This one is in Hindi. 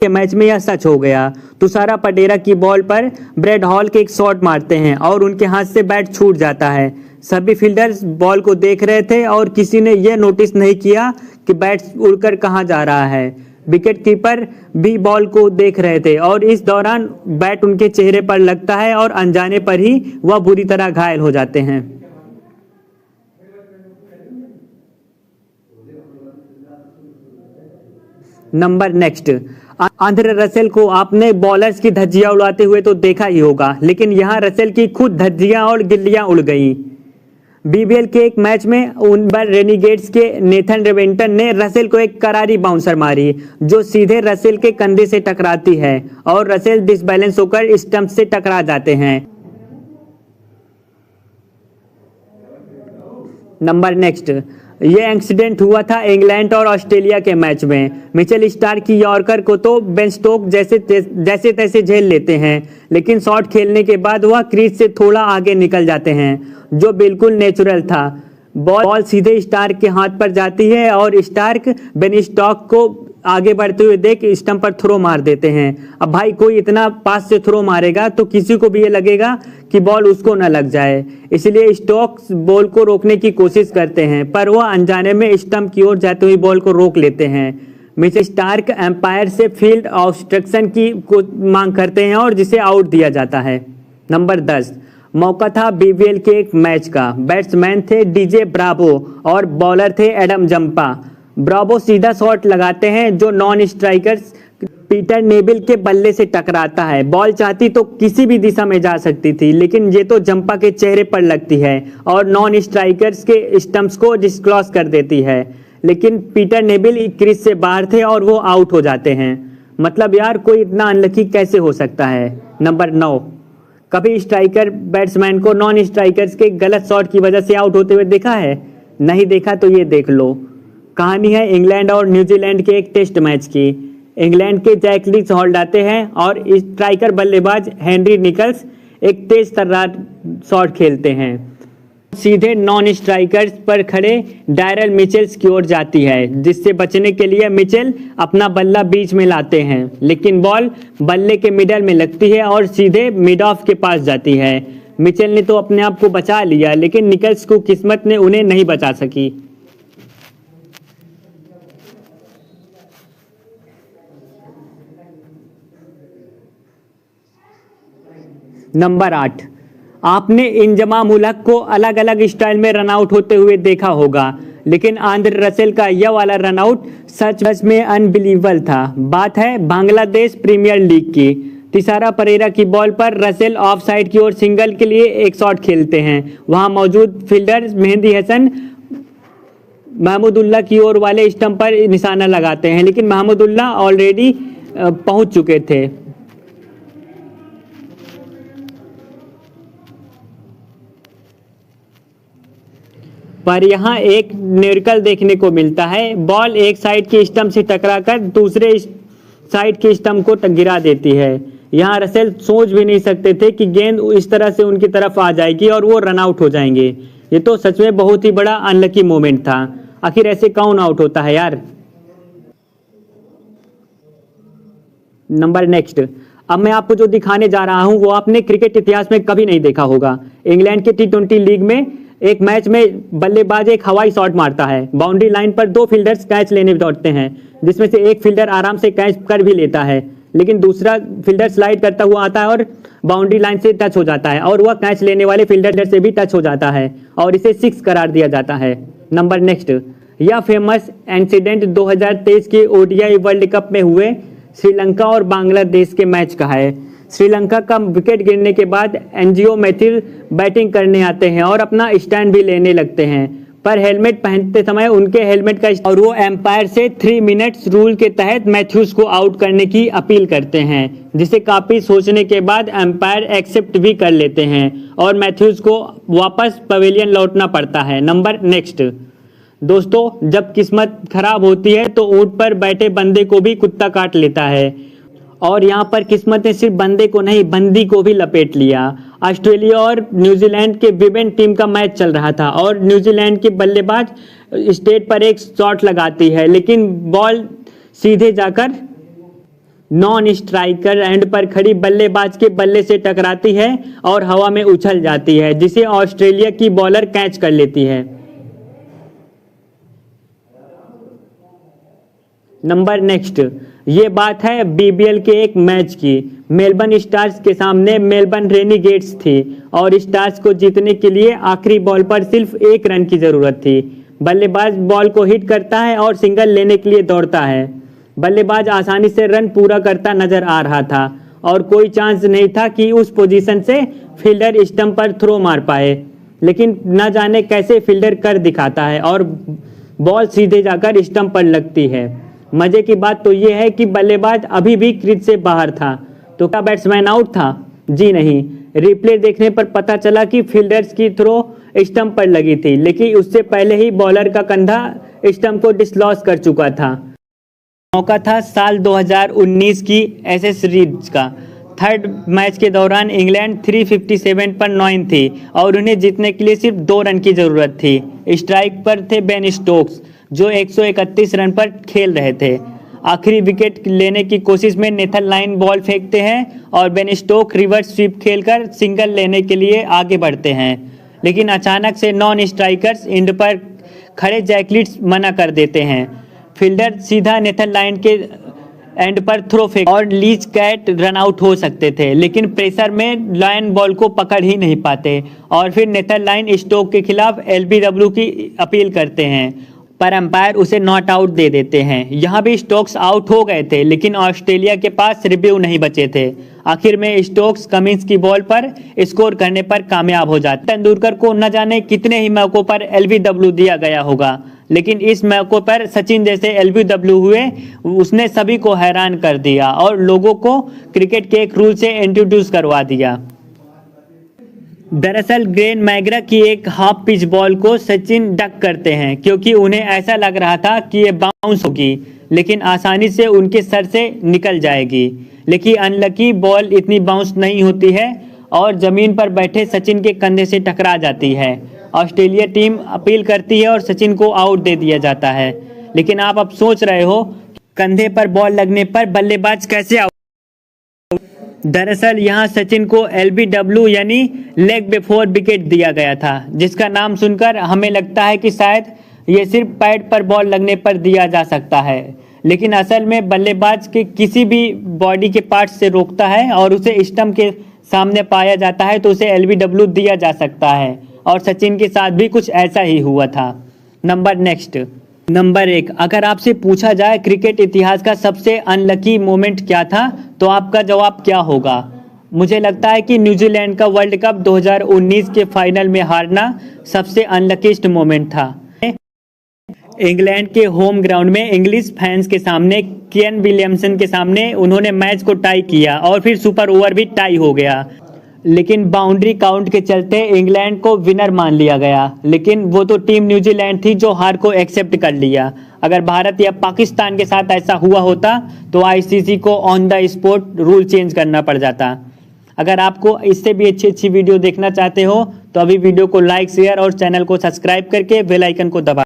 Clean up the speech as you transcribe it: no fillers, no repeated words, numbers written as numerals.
के मैच में यह सच हो गया। तुषारा पटेरा की बॉल पर ब्रेड हॉल के एक शॉट मारते हैं और उनके हाथ से बैट छूट जाता है। सभी फील्डर्स बॉल को देख रहे थे और किसी ने यह नोटिस नहीं किया कि बैट उड़कर कहां जा रहा है। विकेट कीपर भी बॉल को देख रहे थे और इस दौरान बैट उनके चेहरे पर लगता है और अनजाने पर ही वह बुरी तरह घायल हो जाते हैं। नंबर नेक्स्ट, आंद्रे रसेल को आपने बॉलर्स की धज्जियां उड़ाते हुए तो देखा ही होगा, लेकिन यहां रसेल की खुद धज्जियां और गिल्लियां उड़ गई। बीबीएल के एक मैच में उन पर रेनिगेट्स के नेथन रेवेंटन ने रसेल को एक करारी बाउंसर मारी जो सीधे रसेल के कंधे से टकराती है और रसेल डिसबैलेंस होकर स्टंप से टकरा जाते हैं। नंबर नेक्स्ट, यह एक्सीडेंट हुआ था इंग्लैंड और ऑस्ट्रेलिया के मैच में। मिचेल स्टार्क की यॉर्कर को तो बेन स्टोक जैसे तैसे झेल लेते हैं, लेकिन शॉट खेलने के बाद वह क्रीज से थोड़ा आगे निकल जाते हैं, जो बिल्कुल नेचुरल था। बॉल सीधे स्टार्क के हाथ पर जाती है और स्टार्क बेन स्टोक को आगे बढ़ते हुए देख स्टंप पर थ्रो मार देते हैं। अब भाई कोई इतना पास से थ्रो मारेगा तो किसी को भी ये लगेगा कि बॉल उसको न लग जाए, इसलिए स्टोक्स बॉल को रोकने की कोशिश करते हैं, पर वह अनजाने में स्टंप की ओर जाते हुए बॉल को रोक लेते हैं। मिचेल स्टार्क एम्पायर से फील्ड ऑब्स्ट्रक्शन की मांग करते हैं और जिसे आउट दिया जाता है। नंबर 10, मौका था बीबीएल के एक मैच का। बैट्समैन थे डीजे ब्रावो और बॉलर थे एडम जंपा। ब्रावो सीधा शॉट लगाते हैं जो नॉन स्ट्राइकर्स पीटर नेबिल के बल्ले से टकराता है। बॉल चाहती तो किसी भी दिशा में जा सकती थी, लेकिन ये तो जंपा के चेहरे पर लगती है और नॉन स्ट्राइकर्स के स्टंप्स को डिस्क्रॉस कर देती है, लेकिन पीटर नेबिल क्रीज से बाहर थे और वो आउट हो जाते हैं। मतलब यार कोई इतना अनलकी कैसे हो सकता है। नंबर 9, कभी स्ट्राइकर बैट्समैन को नॉन स्ट्राइकर्स के गलत शॉट की वजह से आउट होते हुए देखा है? नहीं देखा तो ये देख लो। कहानी है इंग्लैंड और न्यूजीलैंड के एक टेस्ट मैच की। इंग्लैंड के जैक लीच होल्ड आते हैं और स्ट्राइकर बल्लेबाज हेनरी निकल्स एक तेज तर्रार शॉट खेलते हैं, सीधे नॉन स्ट्राइकर्स पर खड़े डायरल मिचेल्स की ओर जाती है, जिससे बचने के लिए मिचेल अपना बल्ला बीच में लाते हैं, लेकिन बॉल बल्ले के मिडल में लगती है और सीधे मिड ऑफ के पास जाती है। मिचेल ने तो अपने आप को बचा लिया, लेकिन निकल्स को किस्मत ने उन्हें नहीं बचा सकी। नंबर 8, आपने इंजमाम उल हक को अलग अलग स्टाइल में रन आउट होते हुए देखा होगा, लेकिन आंद्रे रसेल का यह वाला रन आउट सच में अनबिलीवेबल था। बात है बांग्लादेश प्रीमियर लीग की। तुषारा पटेरा की बॉल पर रसेल ऑफ साइड की ओर सिंगल के लिए एक शॉट खेलते हैं। वहां मौजूद फील्डर मेहदी हसन महमूदुल्लाह की ओर वाले स्टंप पर निशाना लगाते हैं, लेकिन महमूदुल्लाह ऑलरेडी पहुंच चुके थे। पर यहाँ एक न्यूमेरिकल देखने को मिलता है। बॉल एक साइड के स्टंप से टकराकर दूसरे साइड के स्टंप को गिरा देती है। यहाँ रसेल सोच भी नहीं सकते थे कि गेंद इस तरह से उनकी तरफ आ जाएगी और वो रन आउट हो जाएंगे। ये तो सच में बहुत ही बड़ा अनलकी मोमेंट था। आखिर ऐसे कौन आउट होता है यार। नंबर नेक्स्ट, अब मैं आपको जो दिखाने जा रहा हूं वो आपने क्रिकेट इतिहास में कभी नहीं देखा होगा। इंग्लैंड के T20 लीग में एक मैच में बल्लेबाज एक हवाई शॉट मारता है। बाउंड्री लाइन पर दो फील्डर्स कैच लेने दौड़ते हैं, जिसमें से एक फील्डर आराम से कैच कर भी लेता है, लेकिन दूसरा फील्डर स्लाइड करता हुआ आता है और बाउंड्री लाइन से टच हो जाता है और वह कैच लेने वाले फील्डर से भी टच हो जाता है और इसे 6 करार दिया जाता है। नंबर नेक्स्ट, यह फेमस इंसिडेंट 2023 के ODI वर्ल्ड कप में हुए श्रीलंका और बांग्लादेश के मैच का है। श्रीलंका का विकेट गिरने के बाद एनजिओ मैथ्यूज बैटिंग करने आते हैं और अपना स्टैंड भी लेने लगते हैं, पर हेलमेट पहनते समय उनके हेलमेट का और वो एम्पायर से 3 मिनट्स रूल के तहत मैथ्यूज को आउट करने की अपील करते हैं, जिसे काफी सोचने के बाद एम्पायर एक्सेप्ट भी कर लेते हैं और मैथ्यूज को वापस पवेलियन लौटना पड़ता है। नंबर नेक्स्ट, दोस्तों जब किस्मत खराब होती है तो ऊंट पर बैठे बंदे को भी कुत्ता काट लेता है, और यहाँ पर किस्मत ने सिर्फ बंदे को नहीं बंदी को भी लपेट लिया। ऑस्ट्रेलिया और न्यूजीलैंड के विमेन टीम का मैच चल रहा था और न्यूजीलैंड की बल्लेबाज स्टेट पर एक शॉट लगाती है, लेकिन बॉल सीधे जाकर नॉन स्ट्राइकर एंड पर खड़ी बल्लेबाज के बल्ले से टकराती है और हवा में उछल जाती है, जिसे ऑस्ट्रेलिया की बॉलर कैच कर लेती है। नंबर नेक्स्ट, ये बात है बीबीएल के एक मैच की। मेलबर्न स्टार्स के सामने मेलबर्न रेनीगेट्स थी और स्टार्स को जीतने के लिए आखिरी बॉल पर सिर्फ 1 रन की जरूरत थी। बल्लेबाज बॉल को हिट करता है और सिंगल लेने के लिए दौड़ता है। बल्लेबाज आसानी से रन पूरा करता नजर आ रहा था और कोई चांस नहीं था कि उस पोजीशन से फील्डर स्टंप पर थ्रो मार पाए, लेकिन न जाने कैसे फील्डर कर दिखाता है और बॉल सीधे जाकर स्टंप पर लगती है। मजे की बात तो यह है कि बल्लेबाज अभी भी क्रीज से बाहर था। तो क्या बैट्समैन आउट था? जी नहीं। रिप्ले देखने पर पता चला कि फील्डर्स की थ्रो स्टंप पर लगी थी, लेकिन उससे पहले ही बॉलर का कंधा स्टंप को डिसलॉज कर चुका था। मौका था साल 2019 की एशेज सीरीज का। थर्ड मैच के दौरान इंग्लैंड 357 पर 9 थी और उन्हें जीतने के लिए सिर्फ 2 रन की जरूरत थी। स्ट्राइक पर थे बेन स्टोक्स, जो 131 रन पर खेल रहे थे। आखिरी विकेट लेने की कोशिश में नेथन लाइन बॉल फेंकते हैं और बेन स्टोक रिवर्स स्वीप खेलकर सिंगल लेने के लिए आगे बढ़ते हैं, लेकिन अचानक से नॉन स्ट्राइकर्स एंड पर खड़े जैकलिट्स मना कर देते हैं। फील्डर सीधा नेथन लाइन के एंड पर थ्रो फेंक और लीच कैट रन आउट हो सकते थे, लेकिन प्रेशर में लाइन बॉल को पकड़ ही नहीं पाते और फिर नेथन लाइन स्टोक के खिलाफ एलबीडब्ल्यू की अपील करते हैं, पर अंपायर उसे नॉट आउट दे देते हैं। यहाँ भी स्टोक्स आउट हो गए थे, लेकिन ऑस्ट्रेलिया के पास रिव्यू नहीं बचे थे। आखिर में स्टोक्स कमिंस की बॉल पर स्कोर करने पर कामयाब हो जाते। तेंदुलकर को न जाने कितने ही मौकों पर एलबीडब्ल्यू दिया गया होगा, लेकिन इस मौके पर सचिन जैसे एलबीडब्ल्यू हुए, उसने सभी को हैरान कर दिया और लोगों को क्रिकेट के एक रूल से इंट्रोड्यूस करवा दिया। दरअसल ग्लेन मैकग्रा की एक हाफ पिच बॉल को सचिन डक करते हैं, क्योंकि उन्हें ऐसा लग रहा था कि ये बाउंस होगी, लेकिन आसानी से उनके सर से निकल जाएगी। लेकिन अनलकी बॉल इतनी बाउंस नहीं होती है और जमीन पर बैठे सचिन के कंधे से टकरा जाती है। ऑस्ट्रेलिया टीम अपील करती है और सचिन को आउट दे दिया जाता है। लेकिन आप अब सोच रहे हो, कंधे पर बॉल लगने पर बल्लेबाज कैसे आउट? दरअसल यहाँ सचिन को एलबीडब्ल्यू यानी लेग बिफोर विकेट दिया गया था, जिसका नाम सुनकर हमें लगता है कि शायद ये सिर्फ पैड पर बॉल लगने पर दिया जा सकता है, लेकिन असल में बल्लेबाज के किसी भी बॉडी के पार्ट से रोकता है और उसे स्टंप के सामने पाया जाता है तो उसे एलबीडब्ल्यू दिया जा सकता है, और सचिन के साथ भी कुछ ऐसा ही हुआ था। नंबर 1, अगर आपसे पूछा जाए क्रिकेट इतिहास का सबसे अनलकी मोमेंट क्या था, तो आपका जवाब क्या होगा? मुझे लगता है कि न्यूजीलैंड का वर्ल्ड कप 2019 के फाइनल में हारना सबसे अनलकीस्ट मोमेंट था। इंग्लैंड के होम ग्राउंड में इंग्लिश फैंस के सामने केन विलियमसन के सामने उन्होंने मैच को टाई किया और फिर सुपर ओवर भी टाई हो गया, लेकिन बाउंड्री काउंट के चलते इंग्लैंड को विनर मान लिया गया। लेकिन वो तो टीम न्यूजीलैंड थी जो हार को एक्सेप्ट कर लिया। अगर भारत या पाकिस्तान के साथ ऐसा हुआ होता तो आईसीसी को on the spot rule change करना पड़ जाता। अगर आपको इससे भी अच्छी वीडियो देखना चाहते हो तो अभी वीडियो को लाइक, शेयर और चैनल को सब्सक्राइब करके बेल आइकन को दबा